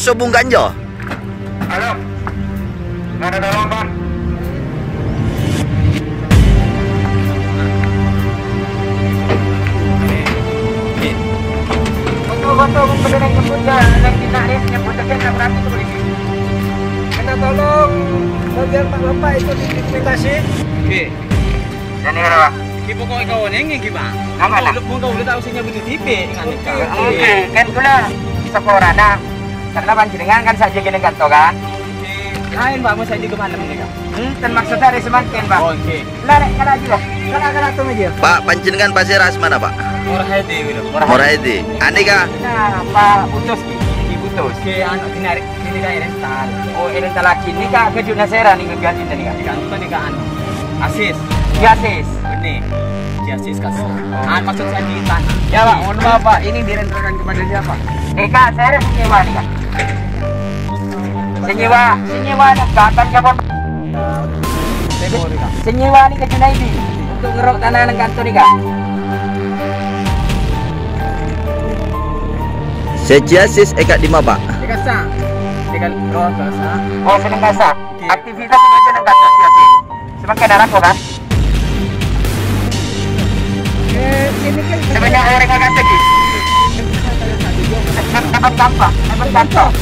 sobung ganja. Halo, nggak ada tolong Bang. Foto bener yang nyebut ya, yang kita nyebut aja nggak berarti tuh polisi. Kita tolong bagian Pak Bapak itu didokumentasi. Oke. Dan ini apa? Kita kok ikaw neng gimana? Nama Lu mau udah tahu sihnya begitu tipe dengan itu. Oke, kan gula sekorana. Karena panjenengan kan saja gini kan toh kan? Lain Pak, mau saya di kemana nih Kak? Dan maksudnya dari semakin Pak. Oke. Lari kalau aja loh. Kalau tuh aja. Pak, panjenengan pasir ras mana, Pak? Murah hati gitu. Moraidi. Ani kah? Nah, Pak Putus diputus. Oke, anu dinarik ini kan rental. Oh, ini lagi ini Kak keju nasera nih ngeganti nih Kak. Digantung nih Kak anu. Asis. Ya sis. Ini. Asis kasih. Maksud saya di tanah. Ya Pak, mohon maaf Pak, ini direntalkan kepada siapa? Kak, saya senyewa nih Kak. Senyewa nih Kak, akan kapan? Senyewa nih ke Junaidi untuk ngerok tanah nang kantor nih Kak. Sejasis eka di mana, Pak? Dikasa. Dengan roh kasa. Oh, seneng kasa. Aktivitas itu seneng kasa ya sih. Semakin darah kok kan? Sebanyak orang akan pergi. Dapat sampah, dapat kantong.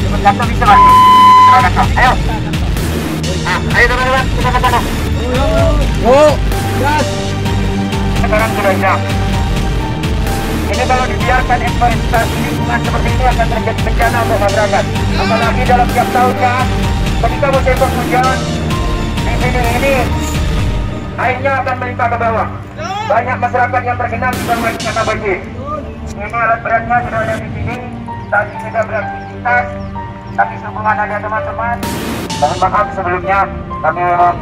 Dapat kantong bisa Pak. Ayo. Ayo teman-teman, kita ke sana. Oh, gas. Sekarang sudah jam. Ini kalau dibiarkan eksploitasi lingkungan seperti ini akan terjadi bencana untuk masyarakat. Apalagi dalam tiap tahunnya, ketika musim penghujan, di sini ini airnya akan melimpah ke bawah. Banyak masyarakat yang tergenang di bawah bencana banjir. Ini alat beratnya sudah ada di sini. Tadi sudah beraktivitas, tapi sehubungan ada teman-teman. Mohon maaf sebelumnya, kami memang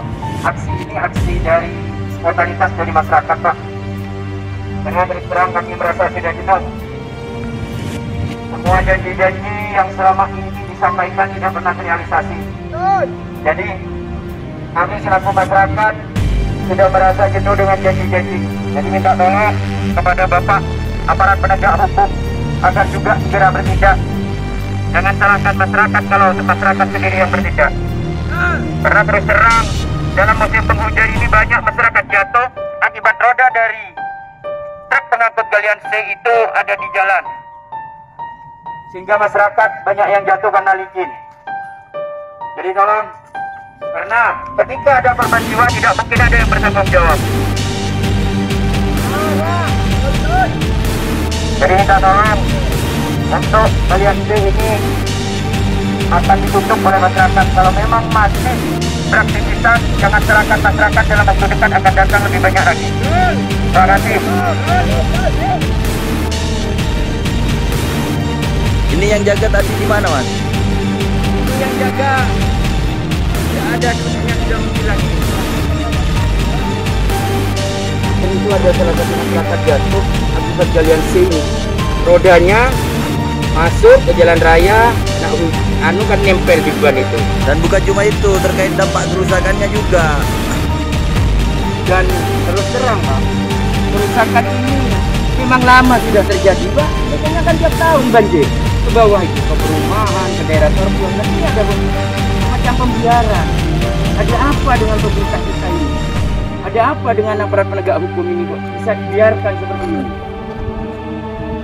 aksi ini aksi dari spontanitas dari masyarakat Pak. Karena terus terang kami merasa sudah jenuh. Semua janji-janji yang selama ini disampaikan tidak pernah terrealisasi. Jadi kami selaku masyarakat sudah merasa jenuh dengan janji-janji. Jadi minta tolong kepada Bapak aparat penegak hukum agar juga segera bertindak. Jangan salahkan masyarakat kalau masyarakat sendiri yang bertindak. Karena terus terang dalam musim penghujan ini banyak masyarakat jatuh akibat roda dari truk pengangkut galian C itu ada di jalan, sehingga masyarakat banyak yang jatuh karena licin. Jadi tolong, karena ketika ada korban jiwa tidak mungkin ada yang bertanggung jawab. Jadi minta tolong untuk galian C ini akan ditutup oleh masyarakat. Kalau memang masih beraktivitas, jangan serahkan masyarakat dalam waktu dekat akan datang lebih banyak lagi. Terima kasih. Ini yang jaga tadi di mana, Mas? Ini yang jaga. Tidak ada dunia sudah mungkin lagi. Dan itu ada salah satu masyarakat jatuh akibat galian C ini. Rodanya masuk ke jalan raya, anu kan nempel di ban itu. Dan bukan cuma itu, terkait dampak kerusakannya juga. Dan terus terang Pak, kerusakan ini memang lama sudah terjadi Pak. Biasanya kan tiap tahun banjir ke bawah itu, ke perumahan, ke daerah terbuang. Dan ini ada macam pembiaran. Ada apa dengan pemerintah kita ini? Ada apa dengan aparat penegak hukum ini kok bisa dibiarkan seperti ini?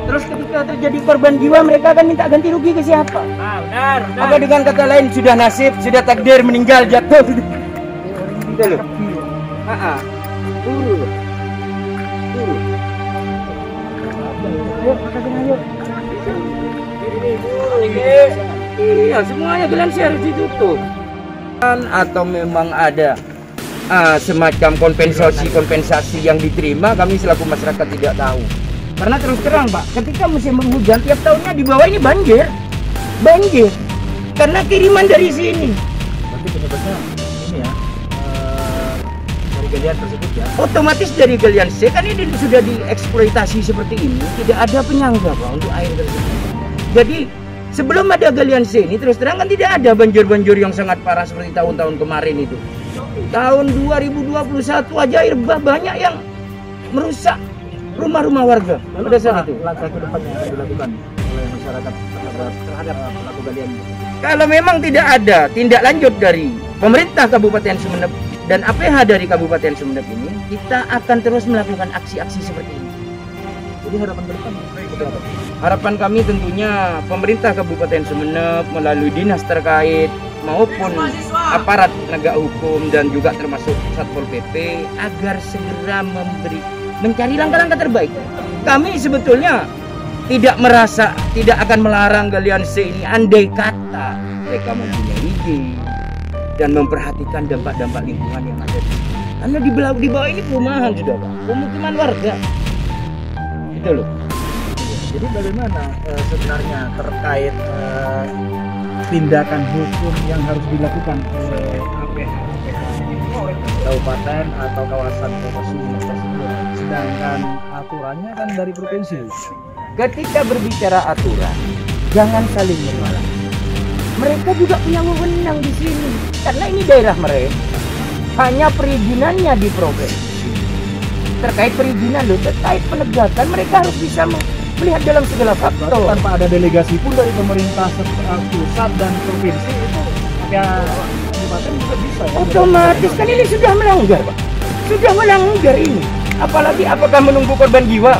Terus ketika terjadi korban jiwa, mereka akan minta ganti rugi ke siapa? Benar. Apa dengan kata lain sudah nasib, sudah takdir meninggal jatuh? Gitu loh. Turun. Ayo, ayo. Iya, semuanya gelang harus ditutup. Atau memang ada semacam kompensasi yang diterima, kami selaku masyarakat tidak tahu. Karena terus terang Pak, ketika musim penghujan tiap tahunnya di bawah ini banjir. Karena kiriman dari sini. Berarti penyebabnya ini ya, dari galian tersebut ya. Otomatis dari galian C kan ini sudah dieksploitasi seperti ini, tidak ada penyangga Pak untuk air tersebut. Jadi sebelum ada galian C ini terus terang kan tidak ada banjir-banjir yang sangat parah seperti tahun-tahun kemarin itu. Tahun 2021 aja air banyak yang merusak rumah-rumah warga pada saat itu. Langkah ke depan yang akan dilakukan. oleh masyarakat terhadap pelaku galian? Kalau memang tidak ada tindak lanjut dari pemerintah Kabupaten Sumeneb dan APH dari Kabupaten Sumeneb ini, kita akan terus melakukan aksi-aksi seperti ini. Jadi harapan ke depan seperti apa? Harapan kami tentunya pemerintah Kabupaten Sumeneb melalui dinas terkait maupun aparat penegak hukum dan juga termasuk Satpol PP agar segera mencari langkah-langkah terbaik. Kami sebetulnya tidak akan melarang galian C ini andai kata mereka mempunyai izin dan memperhatikan dampak-dampak lingkungan yang ada di sini. Karena di bawah ini perumahan sudah, Pak, pemukiman warga. Gitu loh. Jadi bagaimana sebenarnya terkait tindakan hukum yang harus dilakukan oleh APH kabupaten atau kawasan kota Sumeneb tersebut, sedangkan aturannya kan dari provinsi. Ketika berbicara aturan, jangan saling menyalahkan. Mereka juga punya wewenang di sini, karena ini daerah mereka. Hanya perizinannya di provinsi. Terkait perizinan loh, terkait penegakan mereka harus bisa melihat dalam segala faktor. Tanpa ada delegasi pun dari pemerintah pusat dan provinsi itu ya kabupaten juga bisa. Ya? Otomatis kan ini sudah melanggar, Pak. Sudah melanggar ini. Apalagi apakah menunggu korban jiwa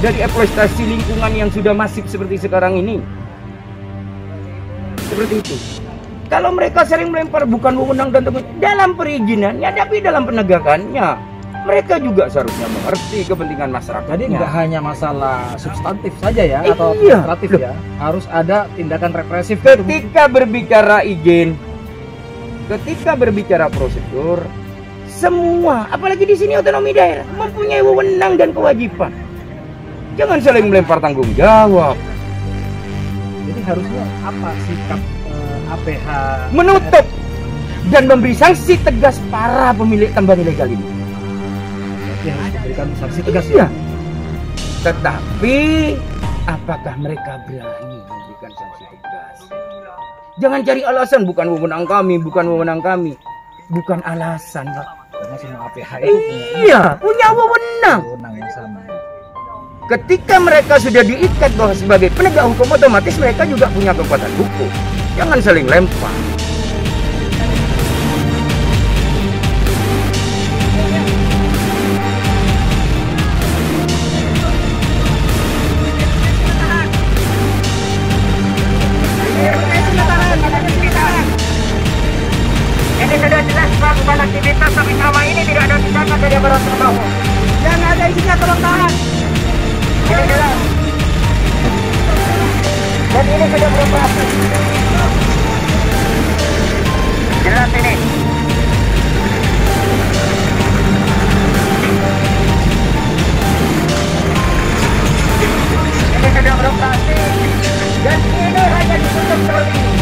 dari eksploitasi lingkungan yang sudah masif seperti sekarang ini? Seperti itu. Kalau mereka sering melempar bukan wewenang dan dalam perizinannya, tapi dalam penegakannya mereka juga seharusnya mengerti kepentingan masyarakat. Jadi nggak hanya masalah substantif saja ya atau iya, administratif ya, harus ada tindakan represif. Ketika berbicara izin, ketika berbicara prosedur, semua, apalagi di sini otonomi daerah, mempunyai wewenang dan kewajiban. Jangan saling melempar tanggung jawab. Jadi harusnya apa sikap APH? Menutup dan memberi sanksi tegas para pemilik tambang ilegal ini. Jadi harus memberikan sanksi tegas Iya. ya. Tetapi apakah mereka berani memberikan sanksi tegas? Jangan cari alasan, bukan wewenang kami, bukan wewenang kami. Bukan alasan, Pak. Karena semua APH itu punya wewenang. wewenang yang sama. Ketika mereka sudah diikat bahwa sebagai penegak hukum, otomatis mereka juga punya kekuatan hukum. Jangan saling lempar. Ini sudah jelas melakukan aktivitas tapi selama ini tidak ada tindakan dari aparat penegak hukum. Yang ada isinya tolong tahan. Ini jelas. Dan ini sudah beroperasi. Jelas ini. Ini sudah beroperasi. Dan ini hanya ditutup seperti ini.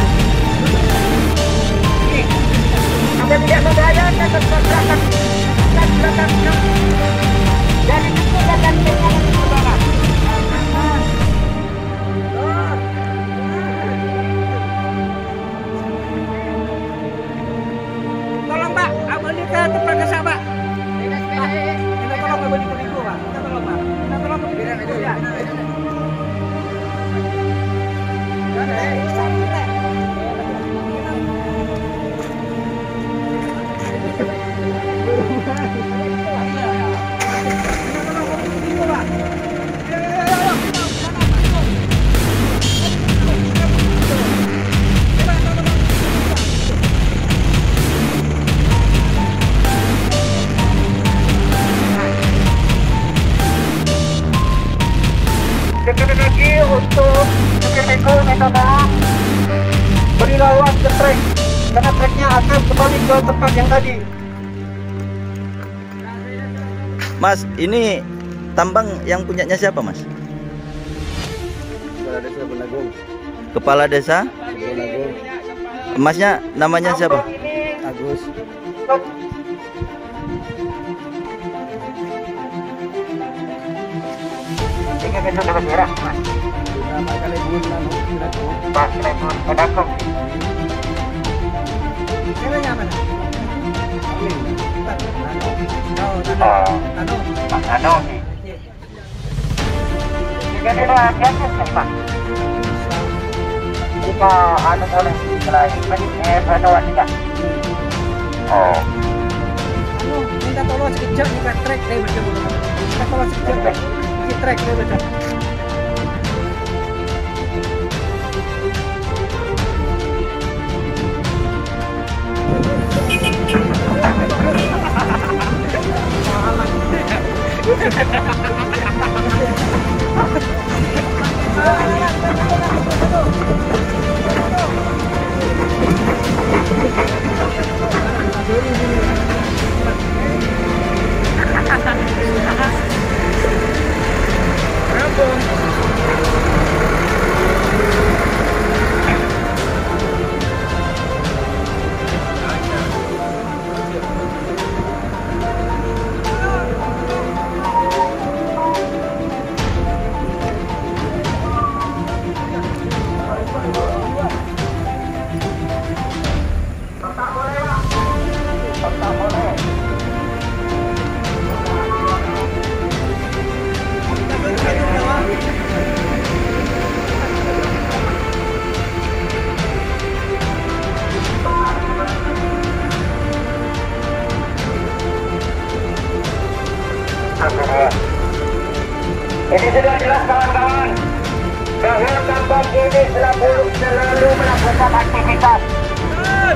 Anda tidak membayarkan kesempatan dan belakangnya. Dan itu akan dengan pertama. Tolong, Pak, abang ini ke tempat desa, Pak. Kita tolong abang ini ke Pak. Kita tolong, Pak. Kita tolong ke bidan aja ya. Sekali lagi untuk Sekretariku minta tolong beri lawan ke trek karena treknya akan kembali ke tempat yang tadi. Mas, ini tambang yang punyanya siapa, Mas? Kepala Desa Benagung. Kepala desa? Benagung. Masnya namanya siapa? Agus. Ini besok dapat merah, Mas. Nama kali bulan Pak, telepon pedakung. Ceweknya mana? Pak Nano. Jadi biasa Pak. Jika anu boleh selain pesawat juga. Oh. Minta tolong sekejap nih Pak, trek deh macam dulu. Minta tolong sekejap Pak. Di trek deh macam. Ini sudah jelas kawan-kawan bahwa kampung ini selalu melakukan aktivitas.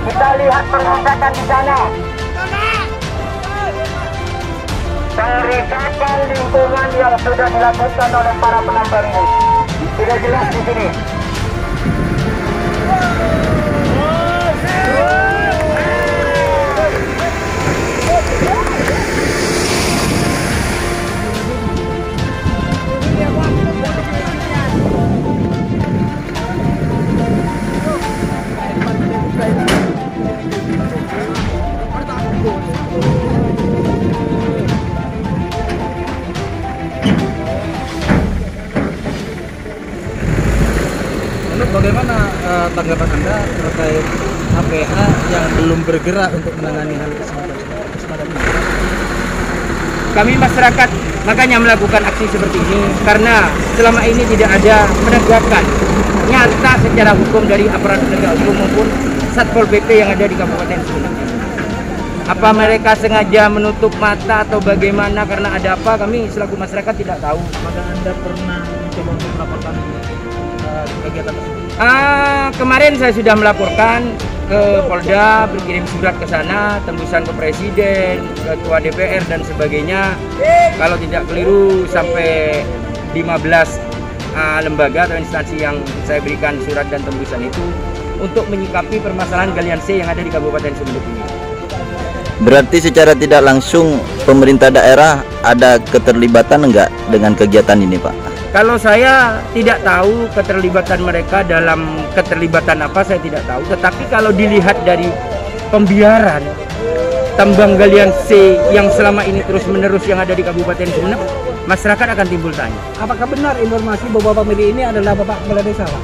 Kita lihat pengerusakan di sana. Pengerusakan lingkungan yang sudah dilakukan oleh para penambang ini. Sudah jelas di sini. Bagaimana tanggapan Anda terkait APH yang belum bergerak untuk menangani hal semacam ini? Kami masyarakat makanya melakukan aksi seperti ini karena selama ini tidak ada penegakan nyata secara hukum dari aparat penegak hukum maupun Satpol PP yang ada di Kabupaten Sumeneb. Apa mereka sengaja menutup mata atau bagaimana, karena ada apa, kami selaku masyarakat tidak tahu. Maka Anda pernah mencoba untuk melaporkan kegiatan tersebut? Kemarin saya sudah melaporkan ke Polda, berkirim surat ke sana, tembusan ke Presiden, Ketua DPR dan sebagainya. Kalau tidak keliru sampai 15 lembaga atau instansi yang saya berikan surat dan tembusan itu untuk menyikapi permasalahan galian C yang ada di Kabupaten Sumeneb ini. Berarti secara tidak langsung pemerintah daerah ada keterlibatan enggak dengan kegiatan ini, Pak? Kalau saya tidak tahu keterlibatan mereka dalam keterlibatan apa, saya tidak tahu. Tetapi kalau dilihat dari pembiaran tambang galian C yang selama ini terus-menerus yang ada di Kabupaten Sumeneb, masyarakat akan timbul tanya. Apakah benar informasi bahwa pemilik ini adalah Bapak Kepala Desa, Pak?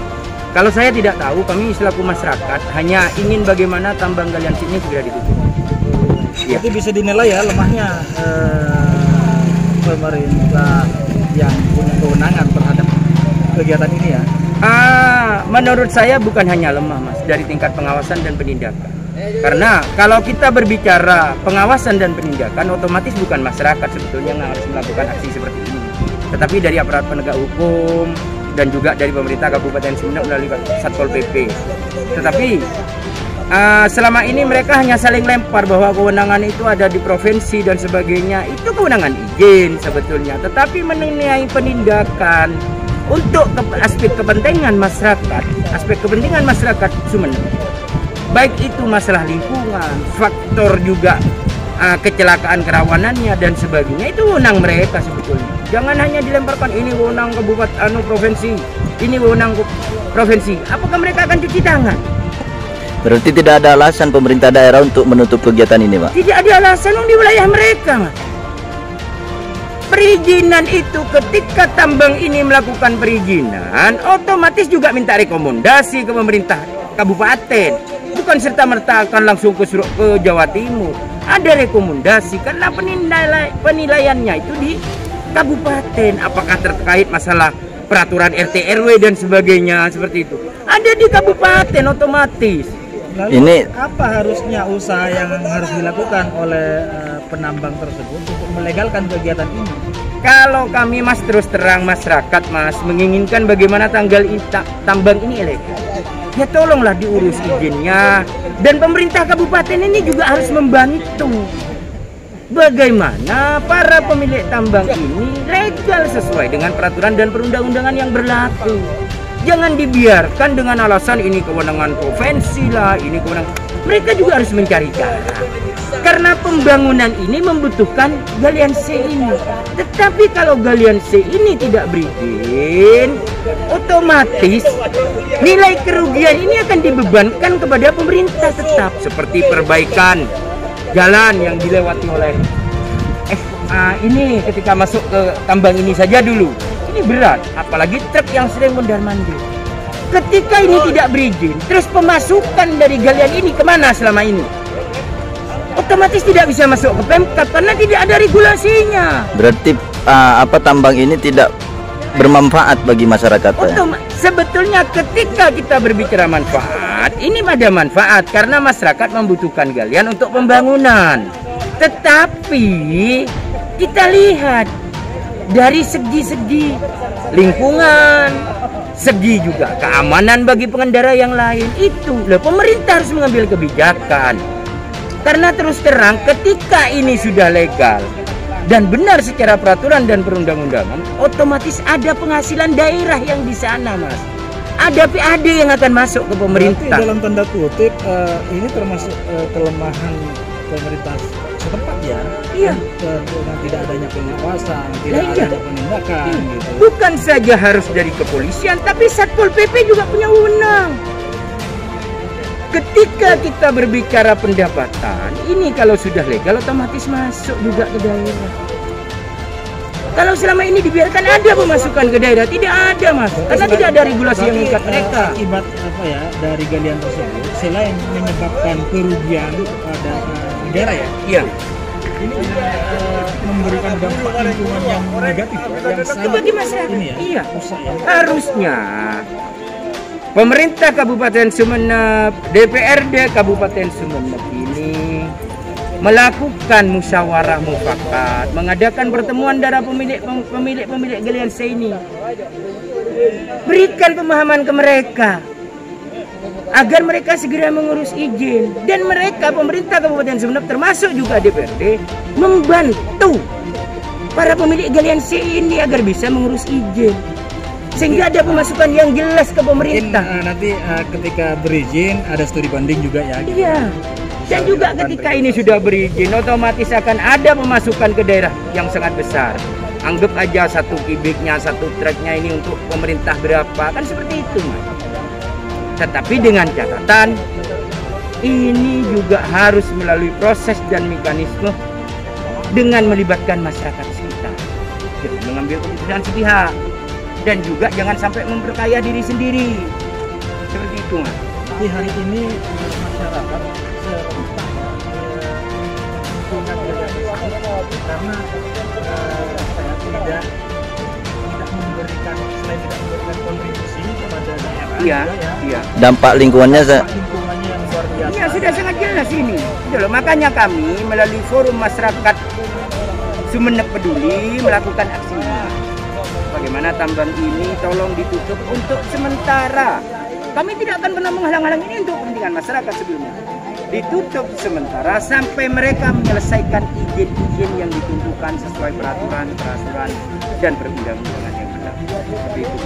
Kalau saya tidak tahu, kami selaku masyarakat hanya ingin bagaimana tambang galian C ini segera ditutup. Ya. Itu bisa dinilai ya lemahnya pemerintah yang punya kewenangan terhadap kegiatan ini ya. Menurut saya bukan hanya lemah, Mas, dari tingkat pengawasan dan penindakan. Karena kalau kita berbicara pengawasan dan penindakan, otomatis bukan masyarakat sebetulnya yang harus melakukan aksi seperti ini, tetapi dari aparat penegak hukum dan juga dari pemerintah Kabupaten Sumeneb melalui Satpol PP. Tetapi selama ini mereka hanya saling lempar bahwa kewenangan itu ada di provinsi dan sebagainya. Itu kewenangan izin sebetulnya, tetapi mengenai penindakan untuk aspek kepentingan masyarakat Sumeneb, baik itu masalah lingkungan, faktor juga kecelakaan kerawanannya dan sebagainya, itu wewenang mereka sebetulnya. Jangan hanya dilemparkan ini wewenang kabupaten provinsi, ini wewenang provinsi. Apakah mereka akan cuci tangan? Berarti tidak ada alasan pemerintah daerah untuk menutup kegiatan ini, Pak? Tidak ada alasan di wilayah mereka, Mas. Perizinan itu ketika tambang ini melakukan perizinan, otomatis juga minta rekomendasi ke pemerintah kabupaten. Bukan serta-merta akan langsung ke Jawa Timur. Ada rekomendasi karena penilaiannya itu di kabupaten. Apakah terkait masalah peraturan RT RW dan sebagainya seperti itu. Ada di kabupaten otomatis. Lalu Ini apa harusnya usaha yang harus dilakukan oleh penambang tersebut untuk melegalkan kegiatan ini? Kalau kami Mas terus terang masyarakat Mas menginginkan bagaimana tambang ini ilegal, ya tolonglah diurus izinnya, dan pemerintah kabupaten ini juga harus membantu bagaimana para pemilik tambang ini legal sesuai dengan peraturan dan perundang-undangan yang berlaku. Jangan dibiarkan dengan alasan ini kewenangan provinsi lah, ini kewenangan. Mereka juga harus mencari cara. Karena pembangunan ini membutuhkan galian C ini. Tetapi kalau galian C ini tidak berizin, otomatis nilai kerugian ini akan dibebankan kepada pemerintah tetap. Seperti perbaikan jalan yang dilewati oleh FA ini ketika masuk ke tambang ini saja dulu. Ini berat, apalagi truk yang sering mondar-mandir. Ketika ini tidak berizin, terus pemasukan dari galian ini kemana selama ini? Otomatis tidak bisa masuk ke Pemkab karena tidak ada regulasinya. berarti tambang ini tidak bermanfaat bagi masyarakat ya? Sebetulnya ketika kita berbicara manfaat, ini ada manfaat karena masyarakat membutuhkan galian untuk pembangunan. Tetapi kita lihat dari segi-segi lingkungan, segi juga keamanan bagi pengendara yang lain, itu loh pemerintah harus mengambil kebijakan. Karena terus terang ketika ini sudah legal dan benar secara peraturan dan perundang-undangan, otomatis ada penghasilan daerah yang di sana, Mas. Ada PAD yang akan masuk ke pemerintah. Berarti dalam tanda kutip ini termasuk kelemahan pemerintah setempat ya. Iya. Dengan tidak adanya pengawasan, tidak adanya penindakan gitu. Bukan saja harus dari kepolisian, tapi Satpol PP juga punya wewenang. Ketika kita berbicara pendapatan, ini kalau sudah legal otomatis masuk juga ke daerah. Kalau selama ini dibiarkan ada pemasukan ke daerah, tidak ada, Mas. Karena tidak ada regulasi yang mengikat mereka. Akibat apa ya dari galian tersebut, selain menyebabkan kerugian kepada negara ya, Iya. ini memberikan dampak lingkungan yang negatif yang sangat Bagi masyarakat. ini ya, Iya. rusak ya. Harusnya pemerintah Kabupaten Sumeneb, DPRD Kabupaten Sumeneb ini melakukan musyawarah mufakat, mengadakan pertemuan antara pemilik galian C ini. Berikan pemahaman ke mereka agar mereka segera mengurus izin, dan mereka pemerintah Kabupaten Sumeneb termasuk juga DPRD membantu para pemilik galian C ini agar bisa mengurus izin. Sehingga ada pemasukan yang jelas ke pemerintah. Mungkin, nanti ketika berizin ada studi banding juga ya. Iya. Dan juga ketika ini sudah berizin, otomatis akan ada pemasukan ke daerah yang sangat besar. Anggap aja satu kubiknya, satu truknya ini untuk pemerintah berapa, kan seperti itu, Mas. Tetapi dengan catatan, ini juga harus melalui proses dan mekanisme dengan melibatkan masyarakat sekitar. Jadi mengambil keputusan sepihak. Dan juga jangan sampai memperkaya diri sendiri. Seperti itu, Mas. Di hari ini masyarakat serentak punya karena tidak memberikan, selain tidak memberikan kontribusi kepada daerah. Iya, juga ya. iya. Dampak lingkungannya Lingkungannya yang luar biasa. Iya, sudah sangat jelas ini. Itu loh, makanya kami melalui forum masyarakat Sumeneb Peduli melakukan aksi. Bagaimana tambang ini tolong ditutup untuk sementara. Kami tidak akan pernah menghalang-halang ini untuk kepentingan masyarakat sebelumnya. Ditutup sementara sampai mereka menyelesaikan izin-izin yang ditentukan sesuai peraturan dan perundang-undangan yang berlaku. Seperti itu.